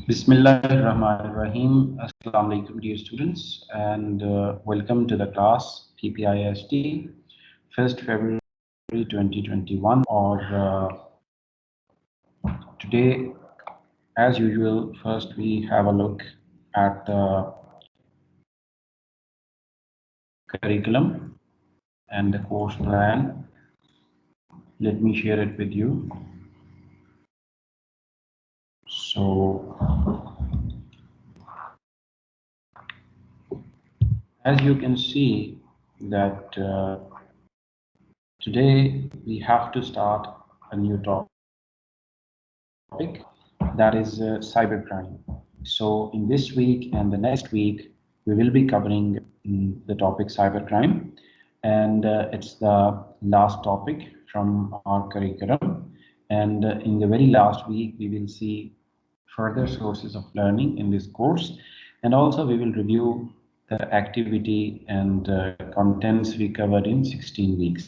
Bismillahirrahmanirrahim. Assalamu alaikum dear students, and welcome to the class PPIST 1st February 2021. Or today, as usual, first we have a look at the curriculum and the course plan. Let me share it with you. So, as you can see that today we have to start a new topic, that is cybercrime. So in this week and the next week, we will be covering the topic cybercrime, and it's the last topic from our curriculum. And in the very last week, we will see further sources of learning in this course, and also we will review the activity and contents we covered in 16 weeks.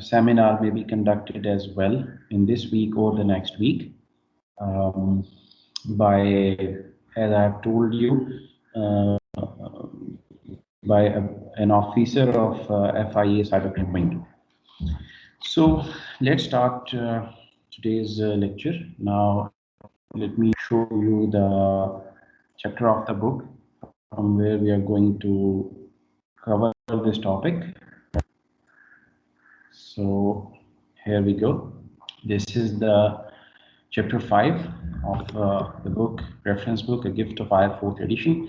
seminar may be conducted as well in this week or the next week. By, as I have told you, by an officer of FIA Cybercrime Wing. So let's start today's lecture. Now let me show you the chapter of the book from where we are going to cover this topic. So here we go. This is the chapter 5 of the book, reference book, A Gift of Fire 4th edition,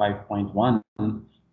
5.1.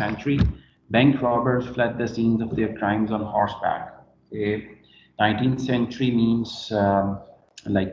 century, bank robbers fled the scenes of their crimes on horseback. 19th century means like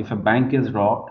If a bank is robbed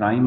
crime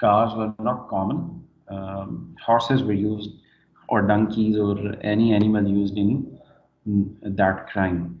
cars were not common. Horses were used, or donkeys, or any animal used in that crime.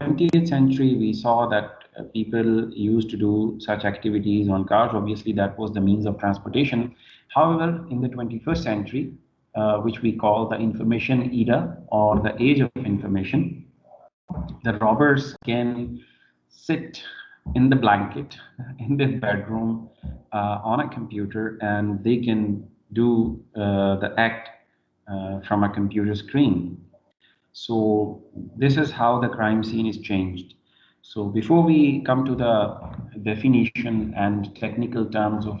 20th century we saw that people used to do such activities on cars. Obviously that was the means of transportation. However, in the 21st century, which we call the information era or the age of information, the robbers can sit in the blanket in their bedroom on a computer, and they can do the act from a computer screen. So this is how the crime scene is changed. So before we come to the definition and technical terms of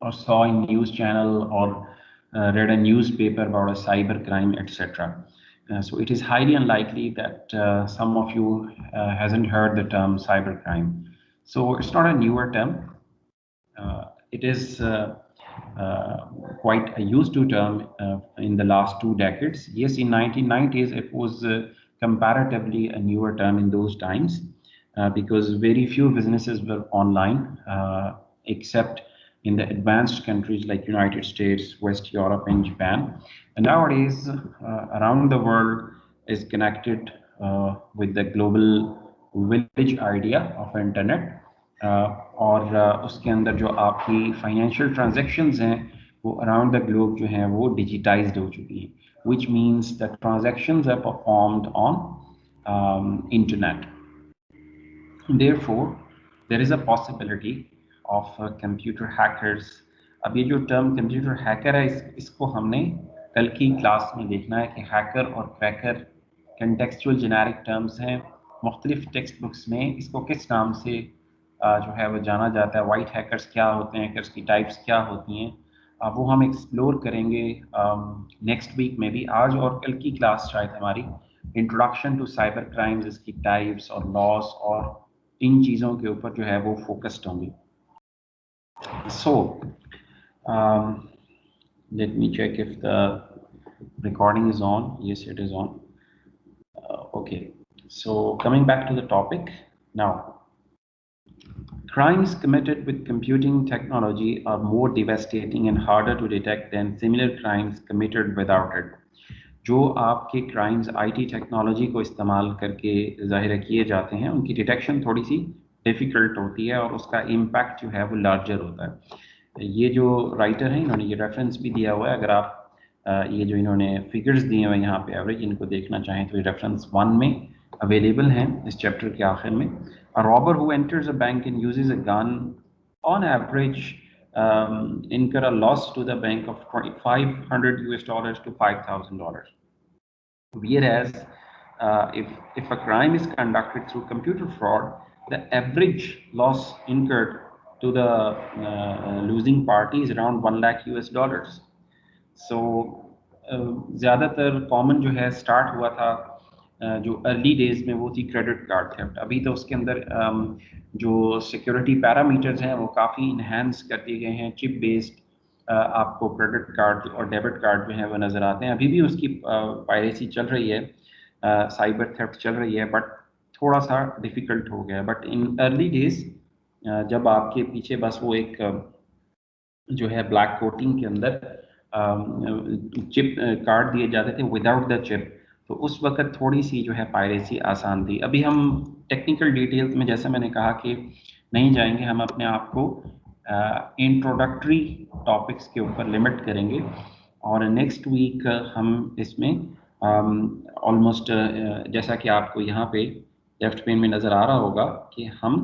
or saw in news channel, or read a newspaper about a cyber crime, etc. So it is highly unlikely that some of you hasn't heard the term cyber crime. So it's not a newer term. It is quite a used to term in the last 2 decades. Yes, in 1990s it was comparatively a newer term in those times because very few businesses were online except in the advanced countries like United States, West Europe, and Japan. And nowadays, around the world is connected with the global village idea of internet. اور اس کے اندر جو آپ کی financial transactions ہیں وہ around the globe جو ہیں وہ ڈیجیٹائزڈ ہو چکی ہیں which means that transactions are performed on internet. Therefore, there is a possibility of computer hackers. اب یہ جو ٹرم کمپیوٹر ہیکر ہے اس کو ہم نے کل کی کلاس میں دیکھنا ہے کہ ہیکر اور کریکر کنٹیکسچوئل جنیرک ٹرمز ہیں. مختلف ٹیکسٹ بکس میں اس کو کس نام سے جو ہے وہ جانا جاتا ہے. وائٹ ہیکرز کیا ہوتے ہیں, ہیکرز کی ٹائپس کیا ہوتی ہیں, وہ ہم ایکسپلور کریں گے نیکسٹ ویک میں بھی. آج اور کل کی کلاس شاید ہماری انٹروڈکشن ٹو سائبر کرائمز, اس کی ٹائپس اور لاس اور ان چیزوں کے اوپر جو ہے وہ فوکسڈ ہوں گی. So let me check if the recording is on. Yes it is on. Okay, so coming back to the topic now. Crimes committed with computing technology are more devastating and harder to detect than similar crimes committed without it. جو آپ کے crimes I T technology کو استعمال کر کے ظاہر کیے جاتے ہیں ان کی ڈیٹیکشن تھوڑی سی ڈیفیکلٹ ہوتی ہے اور اس کا امپیکٹ جو ہے وہ لارجر ہوتا ہے. یہ جو رائٹر ہیں انہوں نے یہ ریفرنس بھی دیا ہوا ہے. اگر آپ یہ جو انہوں نے فگرز دیے ہوئے یہاں پہ ایوریج ان کو دیکھنا چاہیں تو یہ ریفرنس 1 میں اویلیبل ہیں اس چیپٹر کے آخر میں. A robber who enters a bank and uses a gun on average incur a loss to the bank of $500 to $5,000. Whereas if a crime is conducted through computer fraud, the average loss incurred to the losing party is around $1 lakh. So زیادہ تر common جو ہے start ہوا تھا جو early days میں وہ تھی کریڈٹ کارڈ تھیفٹ. ابھی تو اس کے اندر جو سیکورٹی پیرامیٹرز ہیں وہ کافی انہینس کر دیے گئے ہیں. چپ بیسڈ آپ کو کریڈٹ کارڈ اور ڈیبٹ کارڈ جو ہیں وہ نظر آتے ہیں. ابھی بھی اس کی پائریسی چل رہی ہے, سائبر تھیفٹ چل رہی ہے, بٹ تھوڑا سا ڈیفیکلٹ ہو گیا. بٹ ان ارلی ڈیز جب آپ کے پیچھے بس وہ ایک جو ہے بلیک کوٹنگ کے اندر چپ کارڈ دیے جاتے تھے وداؤٹ دا چپ, تو اس وقت تھوڑی سی جو ہے پائریسی آسان تھی. ابھی ہم ٹیکنیکل ڈیٹیلز میں جیسے میں نے کہا کہ نہیں جائیں گے, ہم اپنے آپ کو انٹروڈکٹری ٹاپکس کے اوپر لمٹ کریں گے اور نیکسٹ ویک ہم اس میں آلموسٹ جیسا کہ آپ کو یہاں پہ لیفٹ پین میں نظر آ رہا ہوگا کہ ہم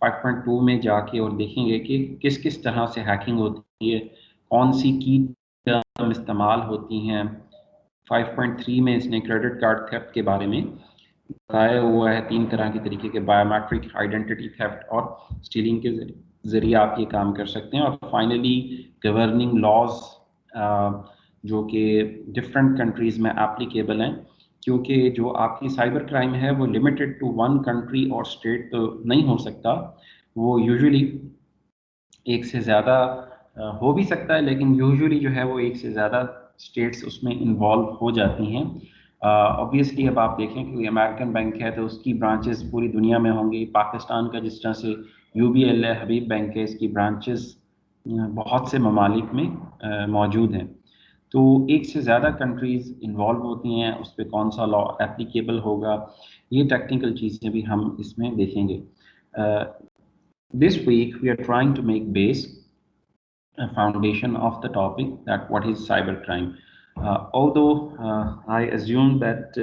5.2 میں جا کے اور دیکھیں گے کہ کس کس طرح سے ہیکنگ ہوتی ہے, کون سی کی ٹرم استعمال ہوتی ہیں. 5.3 میں اس نے کریڈٹ کارڈ تھیفٹ کے بارے میں بتایا ہوا ہے 3 طرح کے طریقے کے, بایومیٹرک, آئیڈینٹی تھیفٹ اور اسٹیلنگ کے ذریعے آپ یہ کام کر سکتے ہیں. اور فائنلی گورننگ لاز جو کہ ڈفرینٹ کنٹریز میں اپلیکیبل ہیں, کیونکہ جو آپ کی سائبر کرائم ہے وہ لمیٹڈ ٹو 1 کنٹری اور اسٹیٹ تو نہیں ہو سکتا. وہ یوزولی ایک سے زیادہ ہو بھی سکتا ہے, لیکن یوزولی جو ہے وہ ایک سے زیادہ اسٹیٹس اس میں انوالو ہو جاتی ہیں. آبویسلی اب آپ دیکھیں کہ کوئی امریکن بینک ہے تو اس کی برانچز پوری دنیا میں ہوں گی. پاکستان کا جس طرح سے UBL ہے, حبیب بینک ہے, اس کی برانچز بہت سے ممالک میں موجود ہیں. تو ایک سے زیادہ کنٹریز انوالو ہوتی ہیں, اس پہ کون سا لا اپلیکیبل ہوگا, یہ ٹیکنیکل چیزیں بھی ہم اس میں دیکھیں گے. This week we are trying to make base foundation of the topic that what is cyber crime. Although I assume that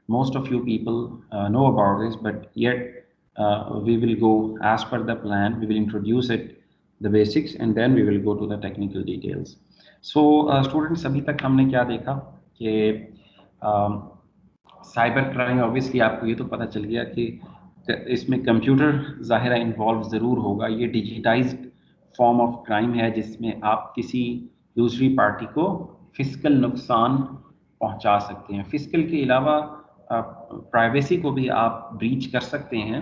most of you people know about this, but yet we will go as per the plan. We will introduce it, the basics, and then we will go to the technical details. So students, abhi tak humne kya dekha کہ cyber crime obviously آپ کو یہ تو پتہ چل گیا کہ اس میں کمپیوٹر ظاہرہ انوالو ضرور ہوگا. یہ ڈیجیٹائزڈ فارم آف کرائم ہے جس میں آپ کسی دوسری پارٹی کو فزیکل نقصان پہنچا سکتے ہیں. فزیکل کے علاوہ پرائیویسی کو بھی آپ بریچ کر سکتے ہیں.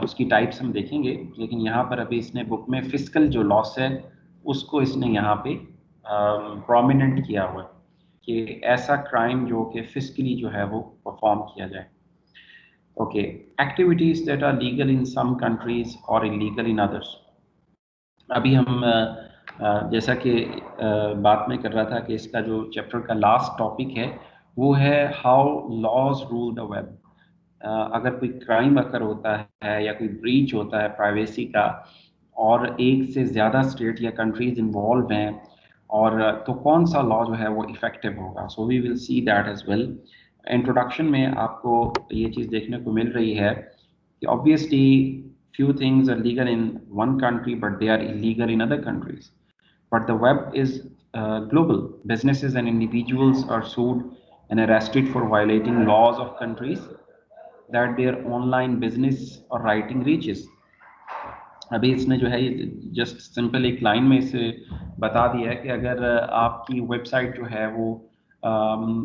اس کی ٹائپس ہم دیکھیں گے, لیکن یہاں پر ابھی اس نے بک میں فزیکل جو لاس ہے اس کو اس نے یہاں پہ پرومیننٹ کیا ہوا ہے کہ ایسا کرائم جو کہ فزیکلی جو ہے وہ پرفارم کیا جائے. Okay, activities that are legal in some countries اور انلیگل ان ادرس. ابھی ہم جیسا کہ بات میں کر رہا تھا کہ اس کا جو چیپٹر کا لاسٹ ٹاپک ہے وہ ہے how laws rule the web. اگر کوئی کرائم اکر ہوتا ہے یا کوئی بریچ ہوتا ہے پرائیویسی کا اور ایک سے زیادہ اسٹیٹ یا کنٹریز انوالو ہیں اور تو کون سا لا جو ہے وہ افیکٹو ہوگا. So we will see that as well. Introduction میں آپ کو یہ چیز دیکھنے کو مل رہی ہے کہ obviously few things are legal in one country but they are illegal in other countries. But the web is global. Businesses and individuals are sued and arrested for violating laws of countries that their online business or writing reaches. ابھی اس نے جو ہے just simple ایک line میں اسے بتا دیا ہے کہ اگر آپ کی ویب سائٹ جو ہے وہ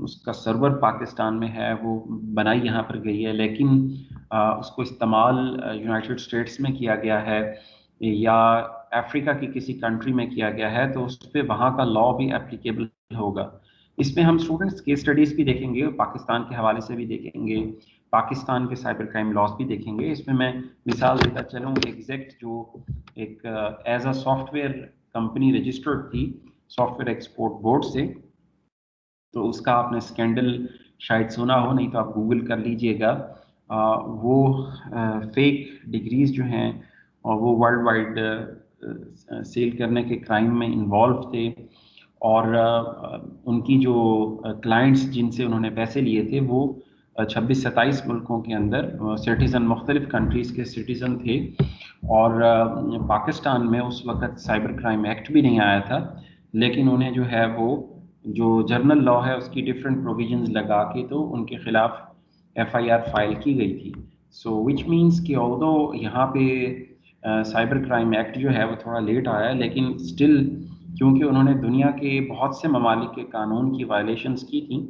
اس کا سرور پاکستان میں ہے, وہ بنائی یہاں پر گئی ہے, لیکن اس کو استعمال یونائٹڈ اسٹیٹس میں کیا گیا ہے یا افریقہ کی کسی کنٹری میں کیا گیا ہے, تو اس پہ وہاں کا لا بھی اپلیکیبل ہوگا. اس میں ہم اسٹوڈنٹس کیس اسٹڈیز بھی دیکھیں گے, پاکستان کے حوالے سے بھی دیکھیں گے, پاکستان کے سائبر کرائم لاس بھی دیکھیں گے. اس میں مثال دیتا چلوں, ایگزیکٹ جو ایک as a soft where company registered تھی سافٹ ویئر ایکسپورٹ بورڈ سے, تو اس کا آپ نے اسکینڈل شاید سنا ہو, نہیں تو آپ گوگل کر لیجئے گا. وہ فیک ڈگریز جو ہیں اور وہ ورلڈ وائڈ سیل کرنے کے کرائم میں انوالو تھے, اور ان کی جو کلائنٹس جن سے انہوں نے پیسے لیے تھے وہ 26-27 ملکوں کے اندر سٹیزن, مختلف کنٹریز کے سٹیزن تھے. اور پاکستان میں اس وقت سائبر کرائم ایکٹ بھی نہیں آیا تھا, لیکن انہیں جو ہے وہ جو جرنل لا ہے اس کی ڈفرینٹ پروویژنز لگا کے تو ان کے خلاف ایف آئی آر فائل کی گئی تھی. سو وچ مینس کہ آلدو یہاں پہ سائبر کرائم ایکٹ جو ہے وہ تھوڑا لیٹ آیا ہے, لیکن اسٹل کیونکہ انہوں نے دنیا کے بہت سے ممالک کے قانون کی وائلیشنز کی تھیں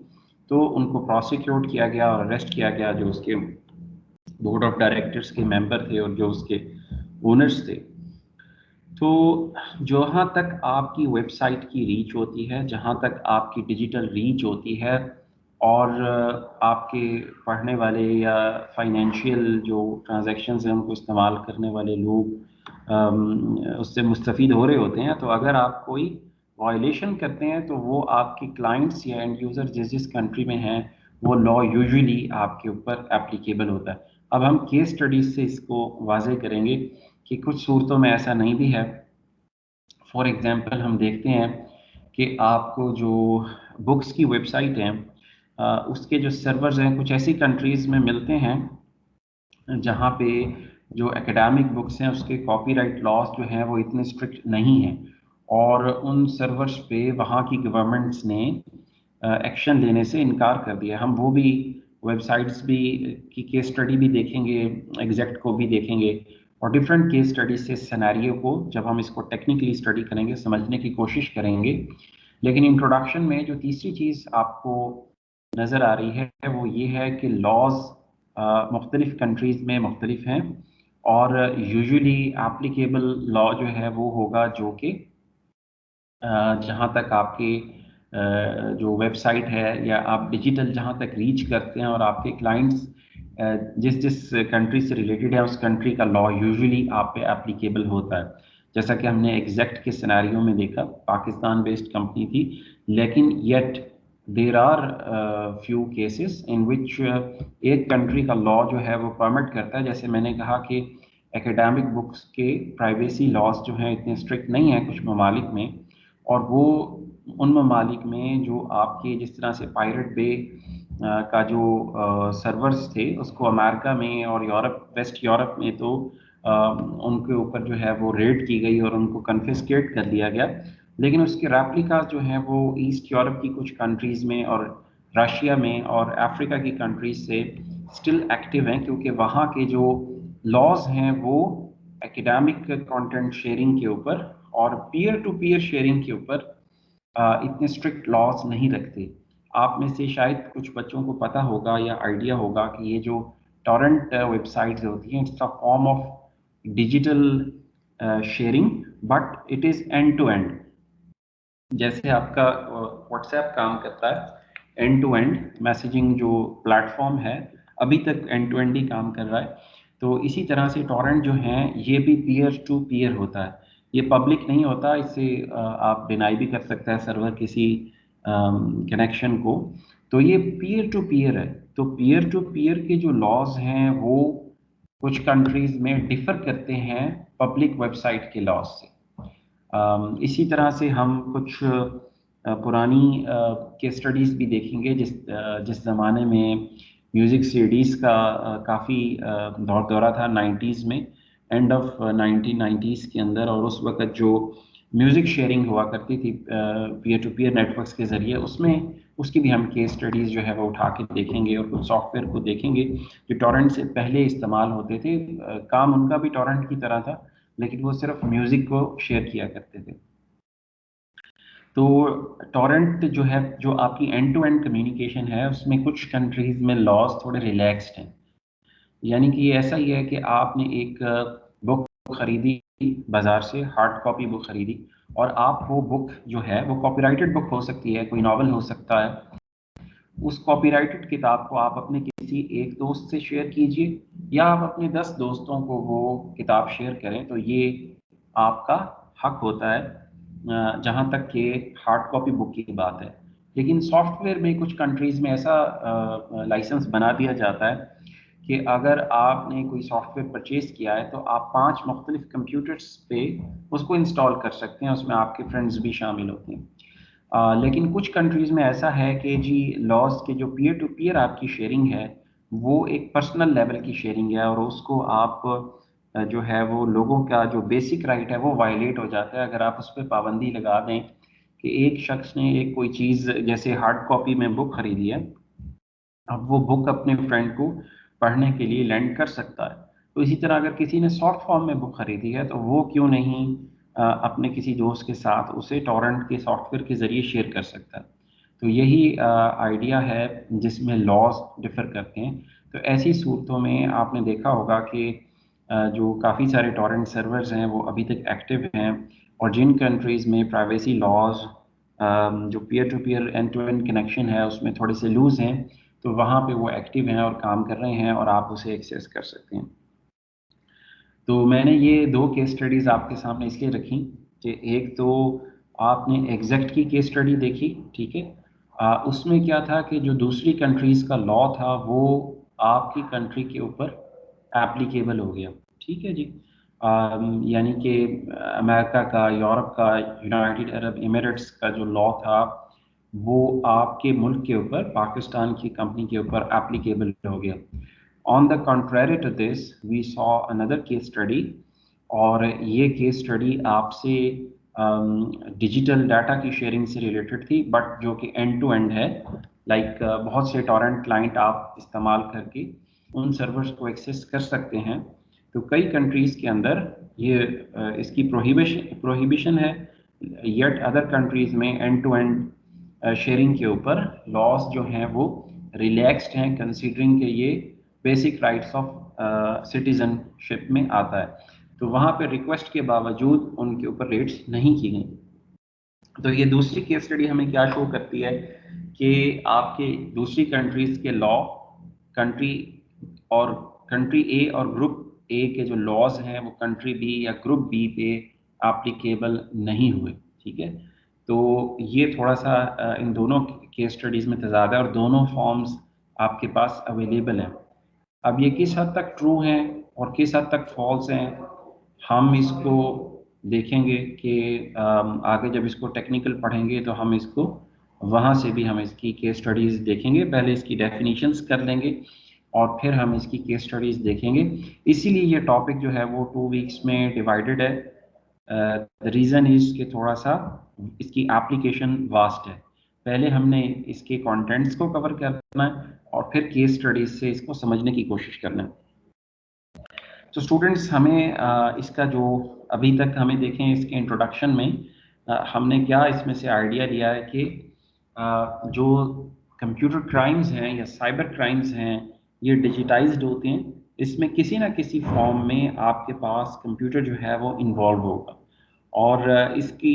تو ان کو پروسیکیوٹ کیا گیا اور اریسٹ کیا گیا, جو اس کے بورڈ آف ڈائریکٹرز کے ممبر تھے اور جو اس کے اونرز تھے. تو جہاں تک آپ کی ویب سائٹ کی ریچ ہوتی ہے, جہاں تک آپ کی ڈیجیٹل ریچ ہوتی ہے, اور آپ کے پڑھنے والے یا فائنینشیل جو ٹرانزیکشنز ہیں ان کو استعمال کرنے والے لوگ اس سے مستفید ہو رہے ہوتے ہیں, تو اگر آپ کوئی وائلیشن کرتے ہیں تو وہ آپ کی کلائنٹس یا اینڈ یوزر جس کنٹری میں ہیں وہ لا یوزلی آپ کے اوپر اپلیکیبل ہوتا ہے. اب ہم کیس اسٹڈیز سے اس کو واضح کریں گے کہ کچھ صورتوں میں ایسا نہیں بھی ہے. فار ایگزامپل ہم دیکھتے ہیں کہ آپ کو جو بکس کی ویب سائٹ ہیں اس کے جو سرورز ہیں کچھ ایسی کنٹریز میں ملتے ہیں جہاں پہ جو اکیڈیمک بکس ہیں اس کے کاپی رائٹ لاس جو ہیں وہ اتنے اسٹرکٹ نہیں ہیں, اور ان سرورز پہ وہاں کی گورنمنٹس نے ایکشن لینے سے انکار کر دیا. ہم وہ بھی ویب سائٹس بھی کی کیس اسٹڈی بھی دیکھیں گے, ایگزیکٹ کو بھی دیکھیں گے, اور ڈفرینٹ کیس اسٹڈیز سے سینیریو کو جب ہم اس کو ٹیکنیکلی اسٹڈی کریں گے سمجھنے کی کوشش کریں گے. لیکن انٹروڈکشن میں جو تیسری چیز آپ کو نظر آ رہی ہے وہ یہ ہے کہ لاز مختلف کنٹریز میں مختلف ہیں, اور یوزلی اپلیکیبل لا جو ہے وہ ہوگا جو کہ جہاں تک آپ کے جو ویب سائٹ ہے یا آپ ڈیجیٹل جہاں تک ریچ کرتے ہیں اور آپ کے کلائنٹس جس کنٹری سے ریلیٹڈ ہے اس کنٹری کا لا یوزلی آپ پہ اپلیکیبل ہوتا ہے. جیسا کہ ہم نے ایگزیکٹ کے سیناریو میں دیکھا, پاکستان بیسڈ کمپنی تھی, لیکن yet there are few cases in which ایک کنٹری کا لا جو ہے وہ پرمٹ کرتا ہے. جیسے میں نے کہا کہ اکیڈیمک بکس کے پرائیویسی لاس جو ہیں اتنے اسٹرکٹ نہیں ہیں کچھ ممالک میں, اور وہ ان ممالک میں جو آپ کے جس طرح سے پائرٹ بے کا جو سرورز تھے اس کو امریکہ میں اور یورپ ویسٹ یورپ میں تو ان کے اوپر جو ہے وہ ریڈ کی گئی اور ان کو کنفسکیٹ کر دیا گیا, لیکن اس کے ریپلیکاز جو ہیں وہ ایسٹ یورپ کی کچھ کنٹریز میں اور رشیا میں اور افریقہ کی کنٹریز سے اسٹل ایکٹیو ہیں, کیونکہ وہاں کے جو لاز ہیں وہ ایکیڈیمک کانٹینٹ شیئرنگ کے اوپر اور پیئر ٹو پیئر شیئرنگ کے اوپر اتنے اسٹرکٹ لاز نہیں رکھتے. آپ میں سے شاید کچھ بچوں کو پتہ ہوگا یا آئیڈیا ہوگا کہ یہ جو ٹورنٹ ویب سائٹس ہوتی ہیں it's a form of digital sharing, but it is end to end. جیسے آپ کا واٹس ایپ کام کرتا ہے اینڈ ٹو اینڈ میسیجنگ جو پلیٹ فارم ہے ابھی تک اینڈ ٹو اینڈ ہی کام کر رہا ہے، تو اسی طرح سے ٹورنٹ جو ہیں یہ بھی پیئر ٹو پیئر ہوتا ہے، یہ پبلک نہیں ہوتا، اس سے آپ ڈینائی بھی کر سکتا ہے سرور کسی کنیکشن کو، تو یہ پیئر ٹو پیئر ہے۔ تو پیئر ٹو پیئر کے جو لاز ہیں وہ کچھ کنٹریز میں ڈفر کرتے ہیں پبلک ویب سائٹ کے لاز سے۔ اسی طرح سے ہم کچھ پرانی کیس اسٹڈیز بھی دیکھیں گے جس زمانے میں میوزک سی ڈیز کا کافی دور دورہ تھا نائنٹیز میں، اینڈ آف 1990s کے اندر، اور اس وقت جو میوزک شیئرنگ ہوا کرتی تھی پیئر ٹو پیئر نیٹورکس کے ذریعے، اس کی بھی ہم کیس اسٹڈیز جو ہے وہ اٹھا کے دیکھیں گے، اور کچھ سافٹ ویئر کو دیکھیں گے جو ٹورنٹ سے پہلے استعمال ہوتے تھے، کام ان کا بھی ٹورنٹ کی طرح تھا لیکن وہ صرف میوزک کو شیئر کیا کرتے تھے۔ تو ٹورنٹ جو ہے، جو آپ کی اینڈ ٹو اینڈ کمیونیکیشن ہے، اس میں کچھ کنٹریز میں لاز تھوڑے ریلیکسڈ ہیں، یعنی کہ یہ ایسا ہی ہے کہ آپ نے ایک بک خریدی بازار سے، ہارڈ کاپی بک خریدی، اور آپ وہ بک جو ہے وہ کاپی رائٹڈ بک ہو سکتی ہے، کوئی ناول ہو سکتا ہے، اس کاپی رائٹڈ کتاب کو آپ اپنے کسی ایک دوست سے شیئر کیجئے، یا آپ اپنے 10 دوستوں کو وہ کتاب شیئر کریں، تو یہ آپ کا حق ہوتا ہے جہاں تک کہ ہارڈ کاپی بک کی بات ہے۔ لیکن سافٹ ویئر میں کچھ کنٹریز میں ایسا لائسنس بنا دیا جاتا ہے کہ اگر آپ نے کوئی سافٹ ویئر پرچیز کیا ہے تو آپ 5 مختلف کمپیوٹرز پہ اس کو انسٹال کر سکتے ہیں، اس میں آپ کے فرینڈز بھی شامل ہوتے ہیں۔ لیکن کچھ کنٹریز میں ایسا ہے کہ جی لاز کے جو پیئر ٹو پیئر آپ کی شیئرنگ ہے وہ ایک پرسنل لیول کی شیئرنگ ہے، اور اس کو آپ جو ہے وہ لوگوں کا جو بیسک رائٹ ہے وہ وائلیٹ ہو جاتا ہے اگر آپ اس پہ پابندی لگا دیں کہ ایک شخص نے ایک کوئی چیز جیسے ہارڈ کاپی میں بک خریدی ہے، اب وہ بک اپنے فرینڈ کو پڑھنے کے لیے لینڈ کر سکتا ہے۔ تو اسی طرح اگر کسی نے سافٹ فارم میں بک خریدی ہے تو وہ کیوں نہیں اپنے کسی دوست کے ساتھ اسے ٹورنٹ کے سافٹ ویئر کے ذریعے شیئر کر سکتا ہے۔ تو یہی آئیڈیا ہے جس میں لاز ڈفر کرتے ہیں۔ تو ایسی صورتوں میں آپ نے دیکھا ہوگا کہ جو کافی سارے ٹورنٹ سرورز ہیں وہ ابھی تک ایکٹیو ہیں، اور جن کنٹریز میں پرائیویسی لاز جو peer to peer end to end connection ہے اس میں تھوڑے سے لوز ہیں، تو وہاں پہ وہ ایکٹیو ہیں اور کام کر رہے ہیں اور آپ اسے ایکسیس کر سکتے ہیں۔ تو میں نے یہ 2 کیس اسٹڈیز آپ کے سامنے اس لیے رکھی کہ ایک تو آپ نے ایگزیکٹ کی کیس اسٹڈی دیکھی، ٹھیک ہے، اس میں کیا تھا کہ جو دوسری کنٹریز کا لا تھا وہ آپ کی کنٹری کے اوپر ایپلیکیبل ہو گیا، ٹھیک ہے جی، یعنی کہ امریکہ کا، یورپ کا، یونائٹڈ عرب ایمریٹس کا جو لا تھا وہ آپ کے ملک کے اوپر، پاکستان کی کمپنی کے اوپر ایپلیکیبل ہو گیا۔ On the contrary to this, we saw another case study، اور یہ کیس اسٹڈی آپ سے ڈیجیٹل ڈاٹا کی شیئرنگ سے ریلیٹڈ تھی، بٹ جو کہ اینڈ ٹو اینڈ ہے، لائک بہت سے ٹورنٹ کلائنٹ آپ استعمال کر کے ان سرورز کو ایکسیس کر سکتے ہیں۔ تو کئی کنٹریز کے اندر یہ اس کی پروہیبیشن ہے، یٹ ادر کنٹریز میں اینڈ ٹو اینڈ شیئرنگ کے اوپر لاس جو ہیں وہ ریلیکسڈ ہیں، کنسیڈرنگ کہ یہ بیسک رائٹس آف سٹیزن شپ میں آتا ہے۔ تو وہاں پہ ریکویسٹ کے باوجود ان کے اوپر ریٹس نہیں کی گئیں۔ تو یہ دوسری کیس اسٹڈی ہمیں کیا شو کرتی ہے کہ آپ کے دوسری کنٹریز کے لا، کنٹری اور کنٹری اے اور گروپ اے کے جو لاز ہیں وہ کنٹری بی یا گروپ بی پہ اپلیکیبل نہیں ہوئے، ٹھیک ہے۔ تو یہ تھوڑا سا ان دونوں کیس اسٹڈیز میں تضاد ہے، اور دونوں فارمز آپ کے پاس اویلیبل ہیں۔ اب یہ کس حد تک ٹرو ہیں اور کس حد تک فالس ہیں، ہم اس کو دیکھیں گے کہ آگے جب اس کو ٹیکنیکل پڑھیں گے تو ہم اس کو وہاں سے بھی ہم اس کی کیس اسٹڈیز دیکھیں گے، پہلے اس کی ڈیفینیشنز کر لیں گے اور پھر ہم اس کی کیس اسٹڈیز دیکھیں گے۔ اسی لیے یہ ٹاپک جو ہے وہ 2 ویکس میں ڈیوائیڈڈ ہے۔ ریزن از کہ تھوڑا سا اس کی اپلیکیشن واسٹ ہے، پہلے ہم نے اس کے کانٹینٹس کو کور کرنا ہے اور پھر کیس اسٹڈیز سے اس کو سمجھنے کی کوشش کرنا ہے۔ تو اسٹوڈنٹس ہمیں اس کا جو ابھی تک ہمیں دیکھیں اس کے انٹروڈکشن میں ہم نے کیا اس میں سے آئیڈیا لیا ہے کہ جو کمپیوٹر کرائمز ہیں یا سائبر کرائمز ہیں یہ ڈیجیٹائزڈ ہوتے ہیں، اس میں کسی نہ کسی فارم میں آپ کے پاس کمپیوٹر جو ہے وہ انوالو ہوگا، اور اس کی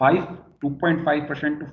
2.5% to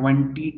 20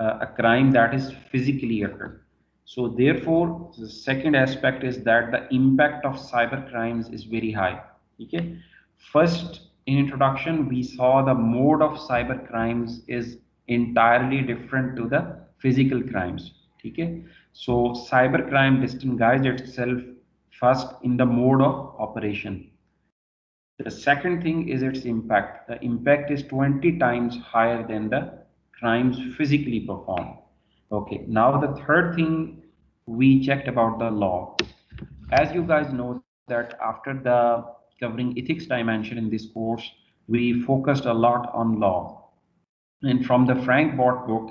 a crime that is physically occurred. So therefore, the second aspect is that the impact of cyber crimes is very high. Okay. First, in introduction, we saw the mode of cyber crimes is entirely different to the physical crimes. Okay. So cyber crime distinguishes itself first in the mode of operation. The second thing is its impact. The impact is 20 times higher than the crimes physically performed. Okay, now the third thing we checked about the law. As you guys know that after the covering ethics dimension in this course, we focused a lot on law. And from the Frank Bott book,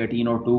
1802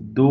2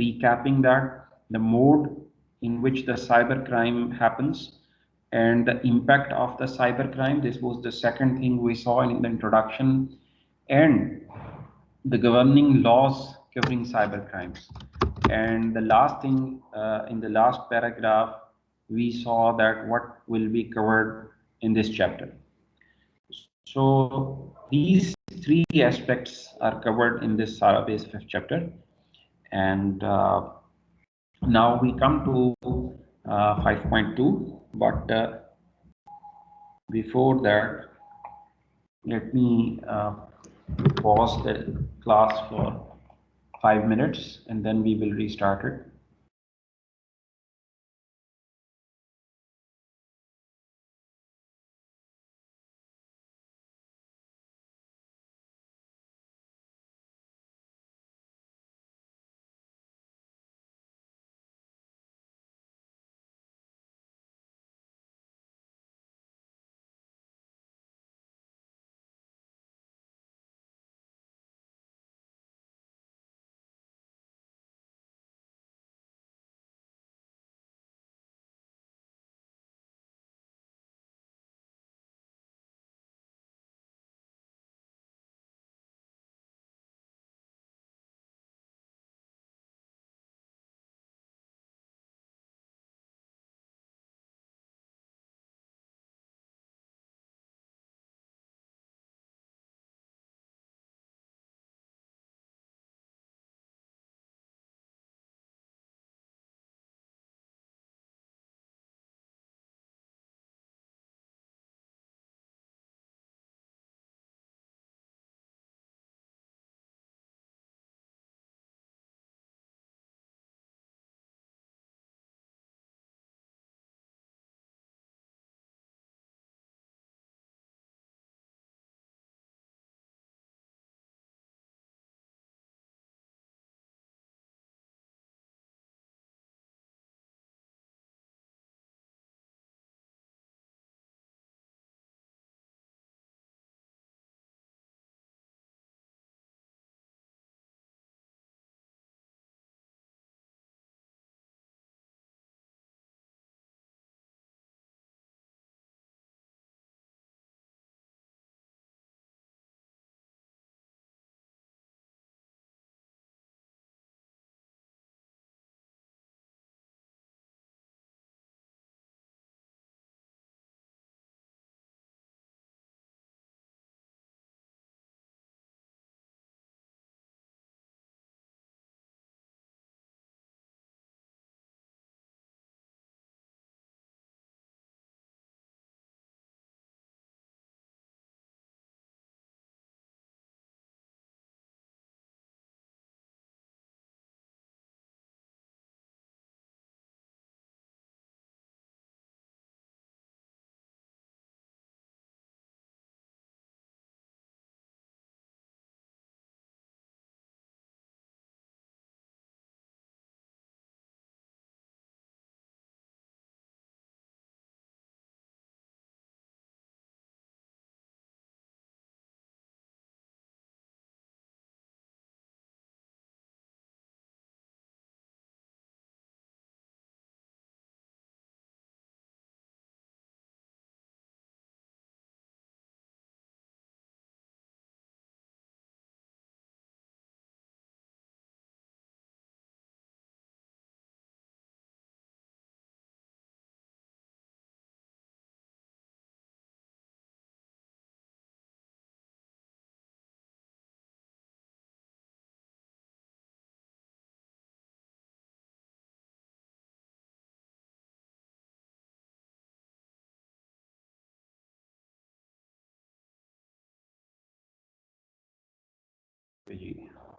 recapping that the mode in which the cyber crime happens and the impact of the cyber crime. This was the second thing we saw in the introduction, and the governing laws covering cyber crimes. And the last thing, in the last paragraph, we saw that what will be covered in this chapter. So these 3 aspects are covered in this Sarabase 5th chapter. And now we come to 5.2, but before that, let me pause the class for 5 minutes and then we will restart it.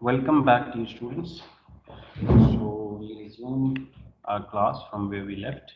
welcome back to you students. So we resume our class from where we left.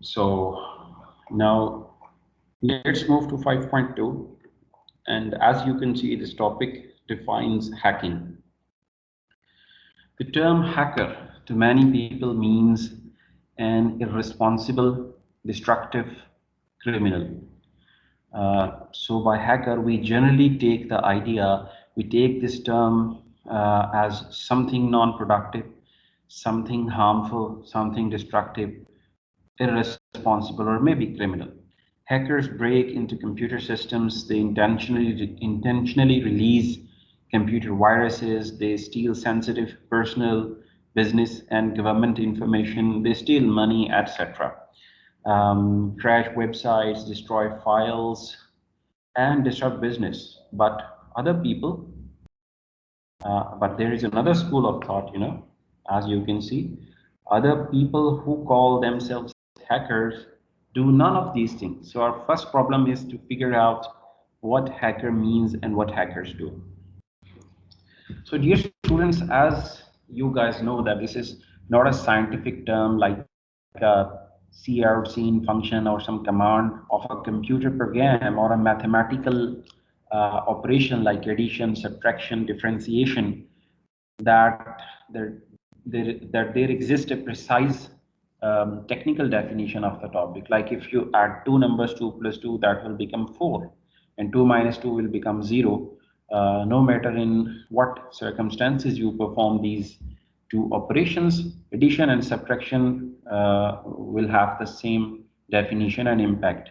So now let's move to 5.2, and as you can see, this topic defines hacking. The term hacker to many people means an irresponsible, destructive criminal. So by hacker, we generally take the idea, we take this term as something non-productive, something harmful, something destructive, irresponsible, or maybe criminal. Hackers break into computer systems, they intentionally release computer viruses, they steal sensitive personal, business, and government information, they steal money, etc. Crash websites, destroy files, and disrupt business. But other people, but there is another school of thought, as you can see, other people who call themselves hackers do none of these things. So our first problem is to figure out what hacker means and what hackers do. So dear students, as you guys know that this is not a scientific term like a cout scene function or some command of a computer program or a mathematical operation like addition, subtraction, differentiation, that there exists a precise technical definition of the topic. Like if you add two numbers, 2 plus 2, that will become 4, and 2 minus 2 will become 0. No matter in what circumstances you perform these two operations, addition and subtraction will have the same definition and impact.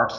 arts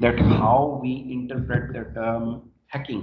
that how we interpret the term hacking.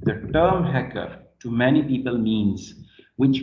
The term hacker to many people means, which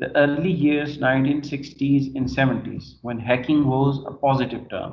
The early years, 1960s and 70s, when hacking was a positive term.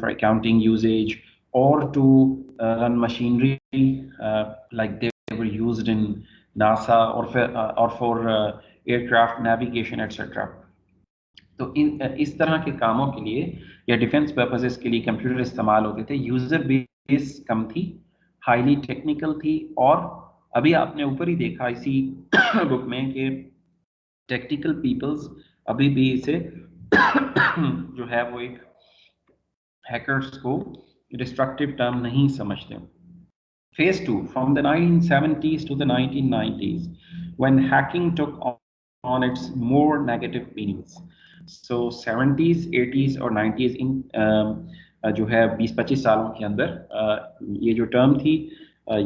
for accounting usage, or to run machinery like they were used in NASA, or for aircraft navigation etcetera. تو اس طرح کے کاموں کے لیے یا defence purposes کے لیے کمپیوٹر استعمال ہوتے تھے. یوزر بیس کم تھی, ہائیلی ٹیکنیکل تھی, اور ابھی آپ نے اوپر ہی دیکھا اسی بک میں کہ ٹیکنیکل پیپلز ابھی بھی اسے جو ہے وہ ایک ہیکرز کو ڈسٹرکٹیو ٹرم نہیں سمجھتے. Phase 2, from the 1970s to the 1990s, when hacking took on its more negative meanings. So 70s, 80s اور 90s ان جو ہے 20-25 سالوں کے اندر یہ جو ٹرم تھی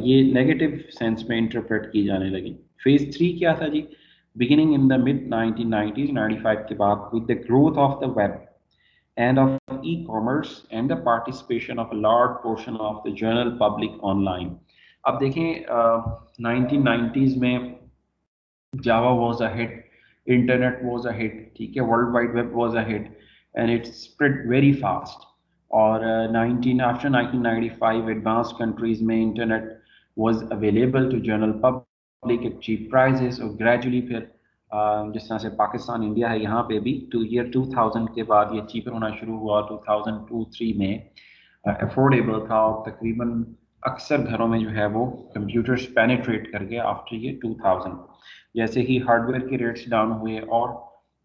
یہ نیگیٹو سینس میں انٹرپریٹ کی جانے لگی. فیز 3 کیا تھا جی؟ beginning in the mid 1990s, 95 کے بعد, with the growth of the web and of e-commerce and the participation of a large portion of the general public online. اب دیکھیں 1990s میں Java was a hit, internet was a hit, ٹھیک ہے, world wide web was a hit and it spread very fast. اور after 1995 advance countries میں internet was available to general public at cheap prices, اور gradually پھر جس طرح سے Pakistan India ہے یہاں پہ بھی ایئر 2000 کے بعد یہ چیپر ہونا شروع ہوا. 2002-3 میں افورڈیبل تھا, اور تقریباً اکثر گھروں میں جو ہے وہ کمپیوٹرز پینیٹریٹ کر گئے آفٹر یہ 2000. جیسے ہی ہارڈ ویئر کے ریٹس ڈاؤن ہوئے اور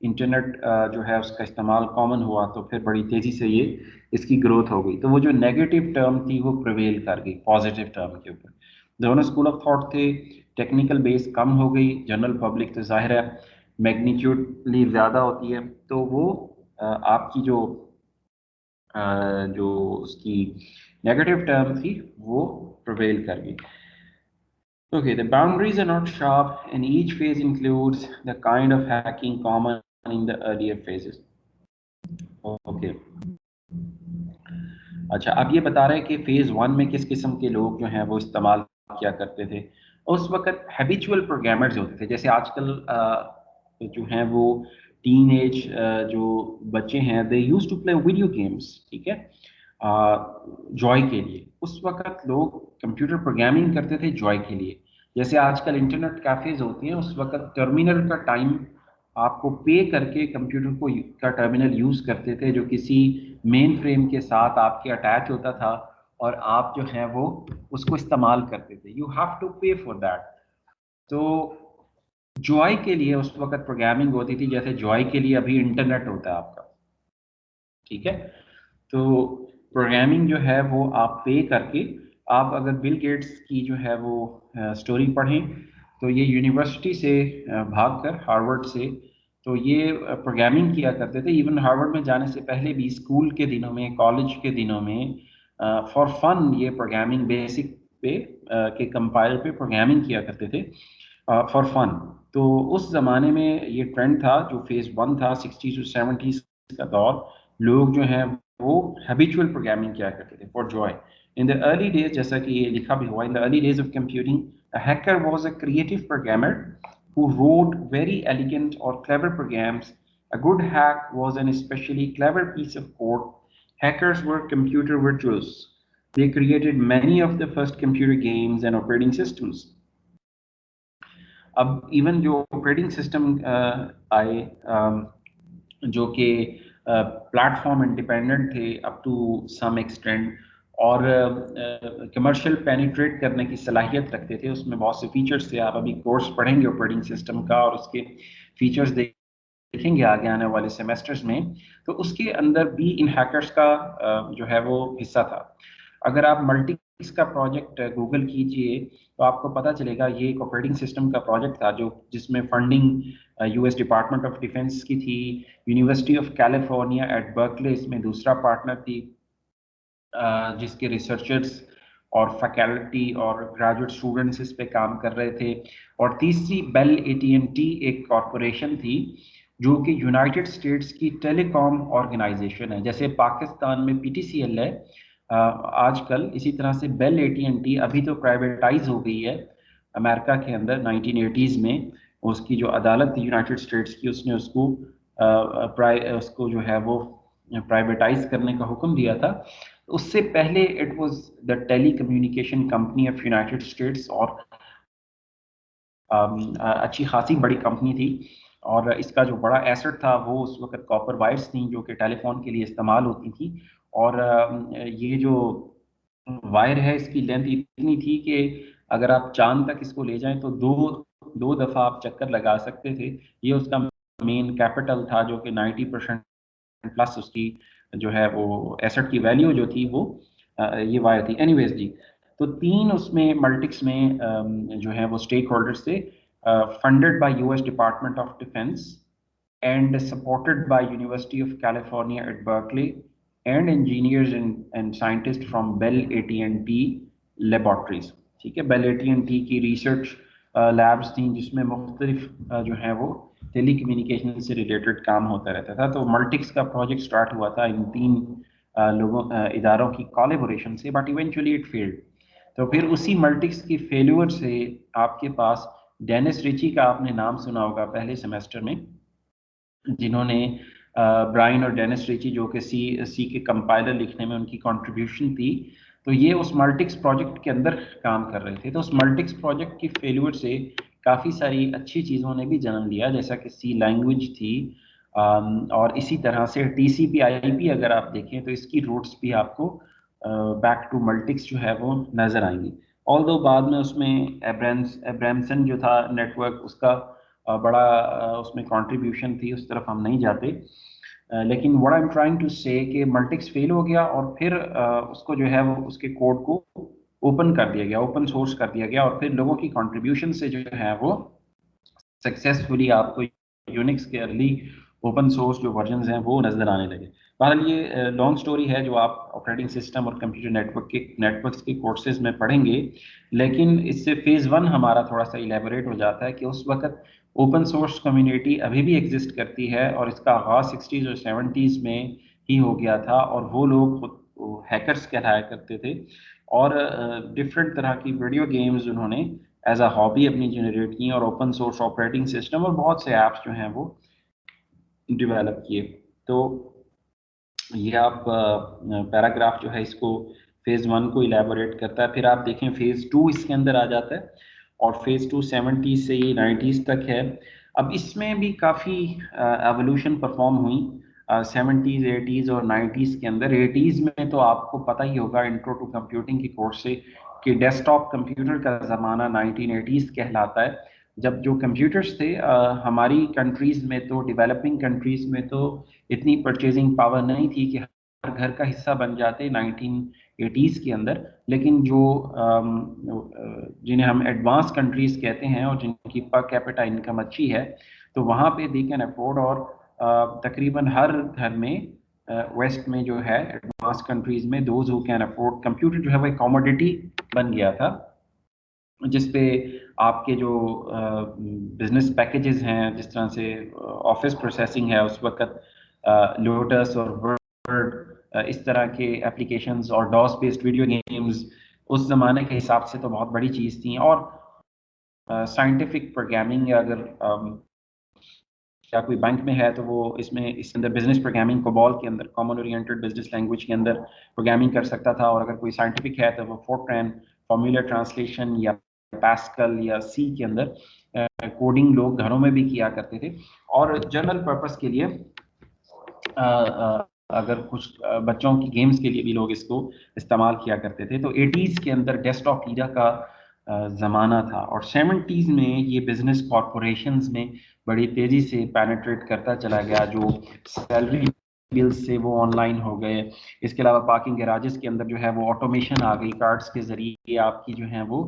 انٹرنیٹ جو ہے اس کا استعمال کامن ہوا تو پھر بڑی تیزی سے یہ اس کی گروتھ ہو گئی. تو وہ جو نیگیٹو ٹرم تھی وہ پریویل کر گئی پازیٹیو ٹرم کے اوپر. دونوں اسکول آف تھاٹ تھے, ٹیکنیکل بیس کم ہو گئی, جنرل پبلک تو ظاہر ہے میگنیچیوڈلی زیادہ ہوتی ہے, تو وہ آپ کی جو اس کی نیگیٹو ٹرم تھی وہ پریویل کر گئی. Okay, the boundaries are not sharp, and each phase includes the kind of hacking common in the earlier phases. Okay. اچھا, اب یہ بتا رہے ہیں کہ فیز 1 میں کس قسم کے لوگ جو ہیں وہ استعمال کیا کرتے تھے. اس وقت ہیبیچول پروگرامرز ہوتے تھے, جیسے آج کل جو ہیں وہ ٹین ایج جو بچے ہیں they use to play video games, ٹھیک ہے, جوائے کے لیے. اس وقت لوگ کمپیوٹر پروگرامنگ کرتے تھے جوائے کے لیے. جیسے آج کل انٹرنیٹ کیفیز ہوتی ہیں, اس وقت ٹرمینل کا ٹائم آپ کو پے کر کے کمپیوٹر کا ٹرمینل یوز کرتے تھے, جو کسی مین فریم کے ساتھ آپ کے اٹیچ ہوتا تھا, اور آپ جو ہیں وہ اس کو استعمال کرتے تھے. You have to pay for that. تو جوائے کے لیے اس وقت پروگرامنگ ہوتی تھی, جیسے جوائے کے لیے ابھی انٹرنیٹ ہوتا ہے آپ کا, ٹھیک ہے. تو پروگرامنگ جو ہے وہ آپ پے کر کے, آپ اگر بل گیٹس کی جو ہے وہ سٹوری پڑھیں تو یہ یونیورسٹی سے بھاگ کر ہارورڈ سے, تو یہ پروگرامنگ کیا کرتے تھے. ایون ہارورڈ میں جانے سے پہلے بھی اسکول کے دنوں میں, کالج کے دنوں میں فار فن یہ پروگرامنگ بیسک پہ کے کمپائلر پہ پروگرامنگ کیا کرتے تھے فار فن. تو اس زمانے میں یہ ٹرینڈ تھا جو فیز 1 تھا 60s to 70s کا دور. لوگ جو ہیں وہ ہیبیچول پروگرامنگ کیا کرتے تھے for joy. In the early days, جیسا کہ یہ لکھا بھی ہوا, in the early days of computing, a hacker was a creative programmer who wrote very elegant or clever programs. A good hack was an especially clever piece of code. Hackers were computer virtuosos. They created many of the first computer games and operating systems. اب even جو operating system آئے جو کہ plate form independent تھے up to some extent, اور commercial penetrate کرنے کی صلاحیت رکھتے تھے. اس میں بہت سے فیچرز تھے. آپ ابھی کورس پڑھیں گے آپریٹنگ سسٹم کا اور اس کے فیچرز دیکھیں گے آگے آنے والے سیمیسٹرز میں, تو اس کے اندر بھی ان ہیکرز کا جو ہے وہ حصہ تھا. اگر آپ ملٹی کا پروجیکٹ گوگل کیجئے تو آپ کو پتہ چلے گا یہ ایک آپریٹنگ سسٹم کا پروجیکٹ تھا جس میں funding U S department of defence کی تھی. University of California at Berkeley اس میں دوسرا پارٹنر تھی, جس کے ریسرچرز اور فیکلٹی اور گریجویٹ اسٹوڈنٹس اس پہ کام کر رہے تھے. اور تیسری بیل AT&T ایک کارپوریشن تھی جو کہ یونائٹڈ اسٹیٹس کی ٹیلی کام آرگنائزیشن ہے. جیسے پاکستان میں PTCL ہے آج کل, اسی طرح سے بیل AT&T ابھی تو پرائیویٹائز ہو گئی ہے امریکہ کے اندر 1980s میں. اس کی جو عدالت تھی یونائٹڈ اسٹیٹس کی, اس نے اس کو جو ہے وہ پرائیویٹائز کرنے کا حکم دیا تھا. اس سے پہلے it was the telecommunication company of United States, اور اچھی خاصی بڑی کمپنی تھی، اور اس کا جو بڑا ایسٹ تھا وہ اس وقت کاپر وائرس تھیں جو کہ ٹیلی فون کے لیے استعمال ہوتی تھیں، اور یہ جو وائر ہے اس کی لینتھ اتنی تھی کہ اگر آپ چاند تک اس کو لے جائیں تو دو دفعہ آپ چکر لگا سکتے تھے. یہ اس کا مین کیپٹل تھا جو کہ 90% پلس اس کی جو ہے وہ ایسٹ کی ویلیو جو تھی وہ یہ وائر تھی. اینی ویز جی، تو 3 اس میں ملٹکس میں جو ہے وہ اسٹیک ہولڈرز تھے، funded by US Department of Defense and supported by University of California at Berkeley and engineers and scientist from Bell AT&T laboratories. ٹھیک ہے، بیل AT&T کی ریسرچ لیبس تھیں جس میں مختلف جو ہیں وہ ٹیلی کمیونیکیشن سے ریلیٹڈ کام ہوتا رہتا تھا. تو ملٹکس کا پروجیکٹ سٹارٹ ہوا تھا ان 3 اداروں کی کولیبوریشن سے، بٹ ایونچولی اٹ فیلڈ. تو پھر اسی ملٹکس کی فیلور سے آپ کے پاس ڈینس ریچی کا آپ نے نام سنا ہوگا پہلے سیمیسٹر میں، جنہوں نے برائن اور ڈینس ریچی جو کہ سی کے کمپائلر لکھنے میں ان کی کنٹریبیوشن تھی، تو یہ اس ملٹکس پروجیکٹ کے اندر کام کر رہے تھے. تو اس ملٹکس پروجیکٹ کی فیلور سے کافی ساری اچھی چیزوں نے بھی جنم لیا، جیسا کہ سی لینگویج تھی، اور اسی طرح سے TCP/IP اگر آپ دیکھیں تو اس کی روٹس بھی آپ کو بیک ٹو ملٹکس جو ہے وہ نظر آئیں گی. آلدو بعد میں اس میں ایبرامسن جو تھا نیٹ ورک، اس کا بڑا اس میں کنٹریبیوشن تھی، اس طرف ہم نہیں جاتے. لیکن what I'm trying to say کہ ملٹکس فیل ہو گیا اور پھر اس کو جو ہے وہ اس کے کوڈ کو اوپن کر دیا گیا، اوپن سورس کر دیا گیا، اور پھر لوگوں کی کنٹریبیوشن سے جو ہے وہ سکسیسفلی آپ کو یونکس کے ارلی اوپن سورس جو ورژنز ہیں وہ نظر آنے لگے. بہرحال یہ لانگ سٹوری ہے جو آپ آپریٹنگ سسٹم اور کمپیوٹر نیٹورکس کے کورسز میں پڑھیں گے، لیکن اس سے فیز 1 ہمارا تھوڑا سا الیبوریٹ ہو جاتا ہے کہ اس وقت اوپن سورس کمیونٹی ابھی بھی ایگزسٹ کرتی ہے، اور اس کا آغاز 60s اور 70s میں ہی ہو گیا تھا، اور وہ لوگ خود ہیکرز کہلایا کرتے تھے، اور ڈفرینٹ طرح کی ویڈیو گیمز انہوں نے ایز اے ہابی اپنی جنریٹ کی، اور اوپن سورس آپریٹنگ سسٹم اور بہت سے ایپس جو ہیں وہ ڈیولپ کیے. تو یہ آپ پیراگراف جو ہے اس کو فیز 1 کو الیبوریٹ کرتا ہے. پھر آپ دیکھیں فیز 2 اس کے اندر آ جاتا ہے، اور فیز 2 70s سے یہ 90s تک ہے. اب اس میں بھی کافی ایولیوشن پرفارم ہوئی 70s 80s اور 90s کے اندر. 80s میں تو آپ کو پتہ ہی ہوگا انٹرو ٹو کمپیوٹنگ کے کورس سے کہ ڈیسک ٹاپ کمپیوٹر کا زمانہ 1980s کہلاتا ہے، جب جو کمپیوٹرز تھے ہماری کنٹریز میں تو ڈیولپنگ کنٹریز میں تو اتنی پرچیزنگ پاور نہیں تھی کہ ہر گھر کا حصہ بن جاتے 1980s کے اندر. لیکن جو جنہیں ہم ایڈوانس کنٹریز کہتے ہیں اور جن کی پر کیپٹا انکم اچھی ہے، تو وہاں پہ دے کین افورڈ، اور تقریباً ہر گھر میں ویسٹ میں جو ہے ایڈوانس کنٹریز میں those who can afford computer جو ہے وہ ایک کاموڈیٹی بن گیا تھا، جس پہ آپ کے جو بزنس پیکیجز ہیں، جس طرح سے آفس پروسیسنگ ہے اس وقت، لوٹس اور ورڈ، اس طرح کے اپلیکیشنز اور ڈاس بیسڈ ویڈیو گیمز اس زمانے کے حساب سے تو بہت بڑی چیز تھیں. اور سائنٹیفک پروگرامنگ، اگر کیا کوئی بینک میں ہے تو وہ اس کے اندر بزنس پروگرامنگ کوبال کے اندر، کامن اورینٹڈ بزنس لینگویج کے اندر پروگرامنگ کر سکتا تھا، اور اگر کوئی سائنٹیفک ہے تو وہ فورٹرین فارمولا ٹرانسلیشن یا پاسکل یا سی کے اندر کوڈنگ لوگ گھروں میں بھی کیا کرتے تھے. اور جنرل پرپس کے لیے اگر کچھ بچوں کی گیمز کے لیے بھی لوگ اس کو استعمال کیا کرتے تھے. تو 80s کے اندر ڈیسک ٹاپ ایرا کا زمانہ تھا، اور 70s میں یہ بزنس کارپوریشنز میں بڑی تیزی سے پینیٹریٹ کرتا چلا گیا، جو سیلری بلز سے وہ آن لائن ہو گئے. اس کے علاوہ پارکنگ گیراجز کے اندر جو ہے وہ آٹومیشن آ گئی، کارڈز کے ذریعے آپ کی جو ہیں وہ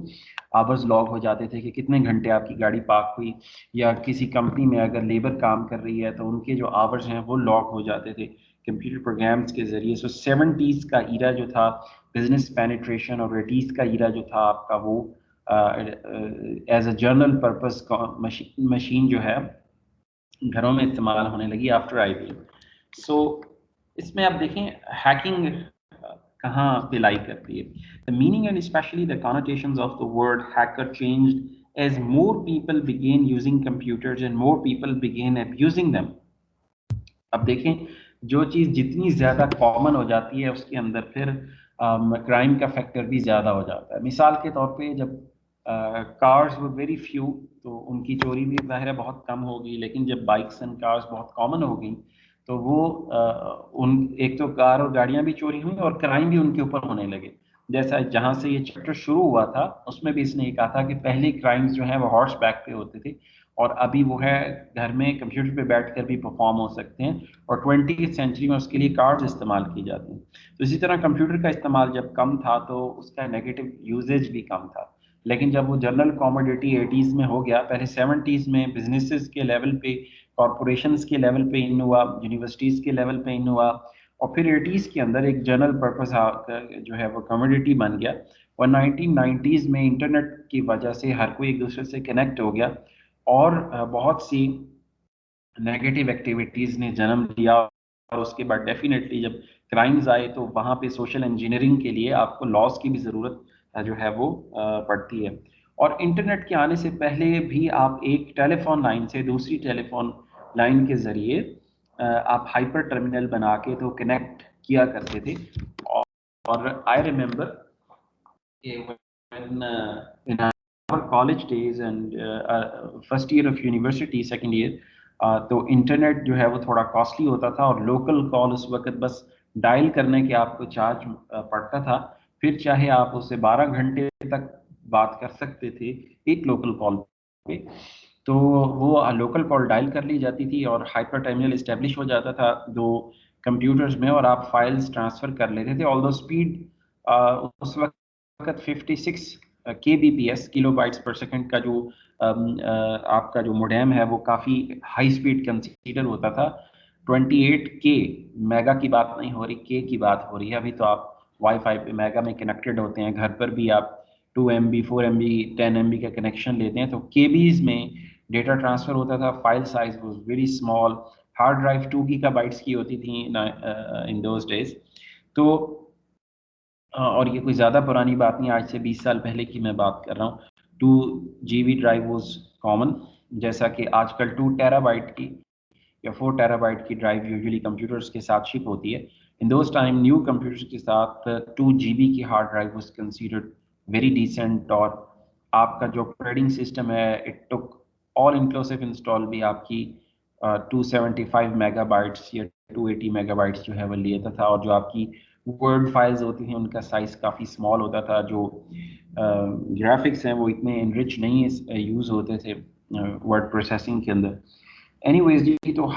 آورز لاگ ہو جاتے تھے کہ کتنے گھنٹے آپ کی گاڑی پارک ہوئی، یا کسی کمپنی میں اگر لیبر کام کر رہی ہے تو ان کے جو آورز ہیں وہ لاگ ہو جاتے تھے کمپیوٹر پروگرامز کے ذریعے. سو 70s کا ایرا جو تھا بزنس پینیٹریشن، اور 80s کا ایرا جو تھا آپ کا وہ as a general purpose machine جو ہے گھروں میں استعمال ہونے لگی آفٹر IBM. سو اس میں آپ دیکھیں ہیکنگ کہاں پہ لائی کرتی ہے. The meaning and especially the connotations of the word hacker changed as more people began using computers and more people began abusing them. اب دیکھیں جو چیز جتنی زیادہ کامن ہو جاتی ہے اس کے اندر پھر کرائم کا فیکٹر بھی زیادہ ہو جاتا ہے. مثال کے طور پہ جب کارز ور ویری فیو، تو ان کی چوری بھی ظاہر ہے بہت کم ہوگی، لیکن جب بائکس اینڈ کارز بہت کامن ہو گئیں تو وہ ان ایک تو کار اور گاڑیاں بھی چوری ہوئیں اور کرائم بھی ان کے اوپر ہونے لگے. جیسا جہاں سے یہ چیپٹر شروع ہوا تھا اس میں بھی اس نے یہ کہا تھا کہ پہلے کرائمز جو ہیں وہ ہارس بیک پہ ہوتے تھے، اور ابھی وہ ہے گھر میں کمپیوٹر پہ بیٹھ کر بھی پرفارم ہو سکتے ہیں، اور 20th سینچری میں اس کے لیے کارڈز استعمال کی جاتی ہیں. تو اسی طرح کمپیوٹر کا استعمال جب کم تھا تو اس کا نیگیٹو یوزیج بھی کم تھا، لیکن جب وہ جنرل کاموڈیٹی 80s میں ہو گیا، پہلے 70s میں بزنسز کے لیول پہ، کارپوریشنز کے لیول پہ ان ہوا، یونیورسٹیز کے لیول پہ ان ہوا، اور پھر 80s کے اندر ایک جنرل پرپز جو ہے وہ کمیونٹی بن گیا. اور 1990s میں انٹرنیٹ کی وجہ سے ہر کوئی ایک دوسرے سے کنیکٹ ہو گیا، اور بہت سی نیگیٹو ایکٹیویٹیز نے جنم لیا، اور اس کے بعد ڈیفینیٹلی جب کرائمز آئے تو وہاں پہ سوشل انجینئرنگ کے لیے آپ کو لاس کی بھی ضرورت جو ہے وہ پڑتی ہے. اور انٹرنیٹ کے آنے سے پہلے بھی آپ ایک ٹیلی فون لائن سے دوسری ٹیلی فون لائن کے ذریعے آپ ہائپر ٹرمینل بنا کے تو کنیکٹ کیا کرتے تھے. اور I remember when in our college days and first year of university, second year, تو انٹرنیٹ جو ہے وہ تھوڑا کاسٹلی ہوتا تھا، اور لوکل کال اس وقت بس ڈائل کرنے کے آپ کو چارج پڑتا تھا، پھر چاہے آپ اسے 12 گھنٹے تک بات کر سکتے تھے ایک لوکل کال پہ. تو وہ لوکل کال ڈائل کر لی جاتی تھی اور ہائپر ٹرمینل اسٹیبلش ہو جاتا تھا دو کمپیوٹرز میں، اور آپ فائلز ٹرانسفر کر لیتے تھے. آل دو اسپیڈ اس وقت 56 کے B P S, kilo bytes per second کا جو آپ کا جو موڈیم ہے وہ کافی ہائی اسپیڈ کنسیڈر ہوتا تھا. 28 کے میگا کی بات نہیں ہو رہی، کے کی بات ہو رہی ہے. ابھی تو آپ وائی فائی پہ میگا میں کنیکٹڈ ہوتے ہیں، گھر پر بھی آپ 2 MB 4 MB 10 MB کا کنیکشن لیتے ہیں. تو کے بیز میں ڈیٹا ٹرانسفر ہوتا تھا. File size was very small. Hard drive 2 gigabytes کی ہوتی تھیں ان دوز ڈیز. تو اور یہ کوئی زیادہ پرانی بات نہیں، آج سے 20 سال پہلے کی میں بات کر رہا ہوں. 2 GB ڈرائیو واز کامن، جیسا کہ آج کل 2 TB کی یا 4 TB کی ڈرائیو یوزلی کمپیوٹرز کے ساتھ شپ ہوتی ہے. In those time new computers کے ساتھ 2 GB کی hard drive was considered very decent. اور آپ کا جو آپریٹنگ سسٹم ہے it took all inclusive install بھی آپ کی 275 MB یا 280 MB جو ہے وہ لیتا تھا. اور جو آپ کی ورڈ فائلز ہوتی تھیں ان کا سائز کافی اسمال ہوتا تھا. جو گرافکس ہیں وہ اتنے انرچ نہیں یوز ہوتے تھے ورڈ پروسیسنگ کے اندر. اینی ویز جی، تو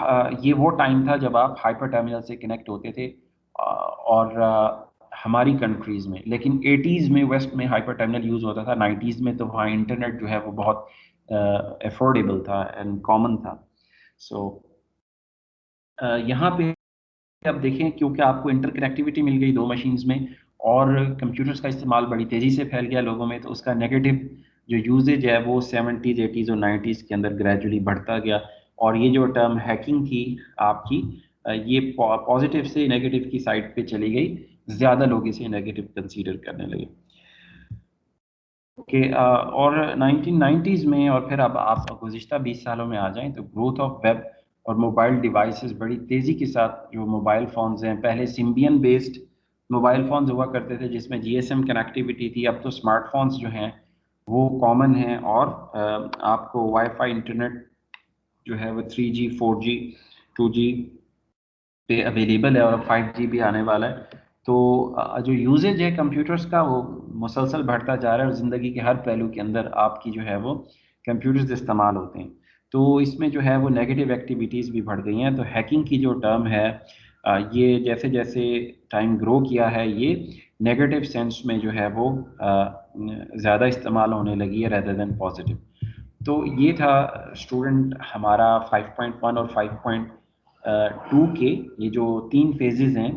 یہ وہ ٹائم تھا جب آپ ہائپر ٹرمینل سے کنیکٹ ہوتے تھے اور ہماری کنٹریز میں. لیکن 80s میں ویسٹ میں ہائپر ٹرمینل یوز ہوتا تھا. 90s میں تو وہاں انٹرنیٹ جو ہے وہ بہت افورڈیبل تھا اینڈ کامن تھا. سو یہاں پہ اب دیکھیں، کیونکہ آپ کو انٹر کنیکٹیوٹی مل گئی دو مشینز میں، اور کمپیوٹرز کا استعمال بڑی تیزی سے پھیل گیا لوگوں میں، تو اس کا نیگیٹو جو یوزیج ہے وہ 70s 80s اور 90s کے اندر گریجولی بڑھتا گیا. اور یہ جو ٹرم ہیکنگ تھی آپ کی، یہ پازیٹیو سے نیگیٹو کی سائڈ پہ چلی گئی. زیادہ لوگ اسے نیگیٹو کنسیڈر کرنے لگے. کہ اور 1990s میں، اور پھر اب آپ گزشتہ 20 سالوں میں آ جائیں تو گروتھ آف ویب اور موبائل ڈیوائسز بڑی تیزی کے ساتھ، جو موبائل فونز ہیں، پہلے سمبین بیسڈ موبائل فونز ہوا کرتے تھے جس میں GSM کنیکٹیوٹی تھی. اب تو اسمارٹ فونز جو ہیں وہ کامن ہیں، اور آپ کو وائی فائی انٹرنیٹ جو ہے وہ 3G 4G 2G پہ اویلیبل ہے، اور اب 5G بھی آنے والا ہے. تو جو یوزیج ہے کمپیوٹرز کا وہ مسلسل بڑھتا جا رہا ہے، اور زندگی کے ہر پہلو کے اندر آپ کی جو ہے وہ کمپیوٹرز استعمال ہوتے ہیں. تو اس میں جو ہے وہ نیگیٹو ایکٹیویٹیز بھی بڑھ گئی ہیں. تو ہیکنگ کی جو ٹرم ہے، یہ جیسے جیسے ٹائم گرو کیا ہے، یہ نیگیٹو سینس میں جو ہے وہ زیادہ استعمال ہونے لگی ہے ریدر دین پازیٹیو. تو یہ تھا اسٹوڈنٹ ہمارا 5.1 اور 5.2 کے یہ جو 3 فیزز ہیں،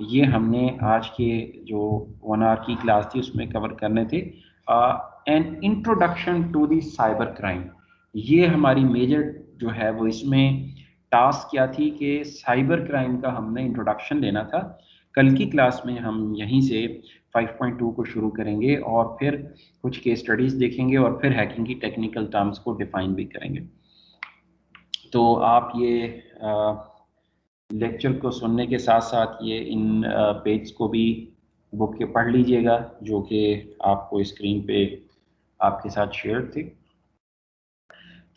یہ ہم نے آج کے جو 1 آور کی کلاس تھی اس میں کور کرنے تھے. An introduction to the cyber crime, یہ ہماری میجر جو ہے وہ اس میں ٹاسک کیا تھی کہ سائبر کرائم کا ہم نے انٹروڈکشن لینا تھا. کل کی کلاس میں ہم یہیں سے 5.2 کو شروع کریں گے، اور پھر کچھ کیس اسٹڈیز دیکھیں گے، اور پھر ہیکنگ کی ٹیکنیکل ٹرمز کو ڈیفائن بھی کریں گے. تو آپ یہ لیکچر کو سننے کے ساتھ ساتھ یہ ان پیجز کو بھی بک کے پڑھ لیجئے گا، جو کہ آپ کو اسکرین پہ آپ کے ساتھ شیئر تھے.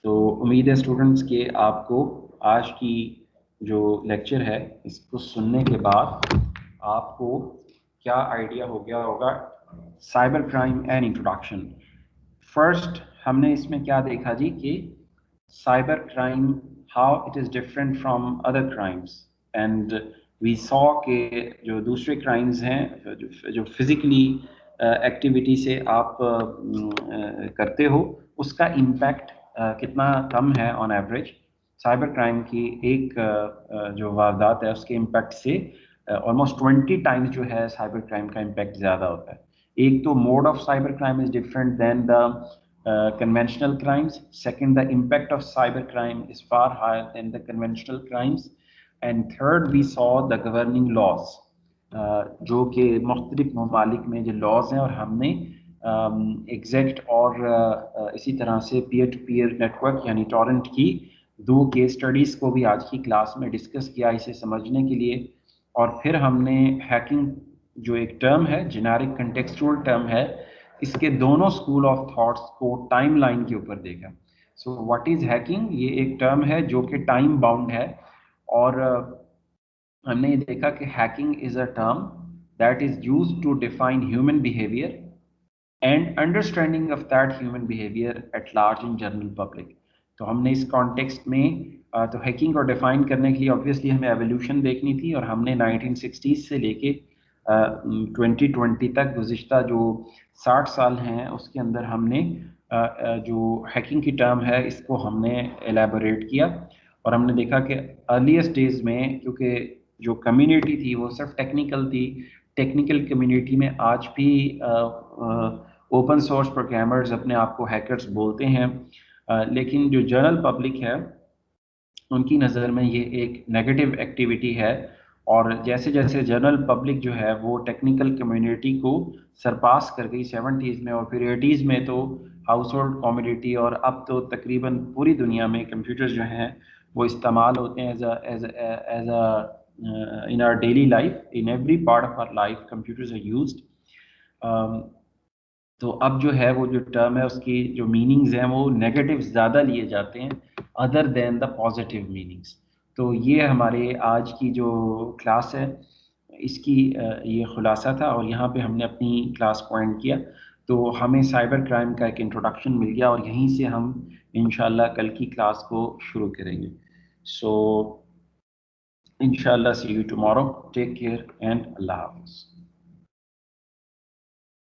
تو امید ہے اسٹوڈنٹس کہ آپ کو آج کی جو لیکچر ہے اس کو سننے کے بعد آپ کو کیا آئیڈیا ہو گیا ہوگا cyber crime and introduction. First ہم نے اس میں کیا دیکھا جی کہ cyber crime how it is different from other crimes and we saw کہ جو دوسرے کرائمز ہیں جو فزیکلی ایکٹیویٹی سے آپ کرتے ہو اس کا امپیکٹ کتنا کم ہے آن ایوریج. سائبر کرائم کی ایک جو واردات ہے اس کے امپیکٹ سے آلموسٹ 20 ٹائمز جو ہے سائبر کرائم کا امپیکٹ زیادہ ہوتا ہے. ایک تو mode of cyber crime is different than the conventional crimes. Second, the impact of cyber crime is far higher than the conventional crimes. And third, we saw the governing laws. جو کہ مختلف ممالک میں جو لاز ہیں اور ہم نے ایگزیکٹ اور اسی طرح سے peer to peer network یعنی ٹورنٹ کی 2 کیس اسٹڈیز کو بھی آج کی کلاس میں ڈسکس کیا اسے سمجھنے کے لیے. اور پھر ہم نے ہیکنگ جو ایک ٹرم ہے جنیرک کنٹیکسچول ٹرم ہے اس کے دونوں اسکول آف تھاٹس کو ٹائم لائن کے اوپر دیکھا. سو واٹ از ہیکنگ یہ ایک ٹرم ہے جو کہ ٹائم باؤنڈ ہے اور ہم نے یہ دیکھا کہ hacking is a term that is use to define human behaviour and understanding of that human behaviour at large in general public. تو ہم نے اس کانٹیکسٹ میں تو ہیکنگ کو ڈیفائن کرنے کے لیے آبویسلی ہمیں ایولیوشن دیکھنی تھی اور ہم نے 1960s سے لے کے 2020 تک گزشتہ جو 60 سال ہیں اس کے اندر ہم نے جو ہیکنگ کی ٹرم ہے اس کو ہم نے ایلیبوریٹ کیا. اور ہم نے دیکھا کہ ارلیسٹ ڈیز میں کیونکہ جو کمیونٹی تھی وہ صرف ٹیکنیکل تھی. ٹیکنیکل کمیونٹی میں آج بھی اوپن سورس پروگرامرز اپنے آپ کو ہیکرز بولتے ہیں لیکن جو جنرل پبلک ہے ان کی نظر میں یہ ایک نیگیٹو ایکٹیویٹی ہے. اور جیسے جیسے جنرل پبلک جو ہے وہ ٹیکنیکل کمیونٹی کو سرپاس کر گئی 70s میں اور پھر 80s میں تو ہاؤس ہولڈ کمیونٹی اور اب تو تقریباً پوری دنیا میں کمپیوٹرز جو ہیں وہ استعمال ہوتے ہیں in our daily life, in every part of our life computers are used. تو اب جو ہے وہ جو ٹرم ہے اس کی جو میننگز ہیں وہ نیگیٹو زیادہ لیے جاتے ہیں other than the positive meanings. تو یہ ہمارے آج کی جو کلاس ہے اس کی یہ خلاصہ تھا اور یہاں پہ ہم نے اپنی کلاس پوائنٹ کیا. تو ہمیں سائبر کرائم کا ایک انٹروڈکشن مل گیا اور یہیں سے ہم انشاءاللہ کل کی کلاس کو شروع کریں گے. سو انشاءاللہ see you tomorrow. Take care and اللہ حافظ.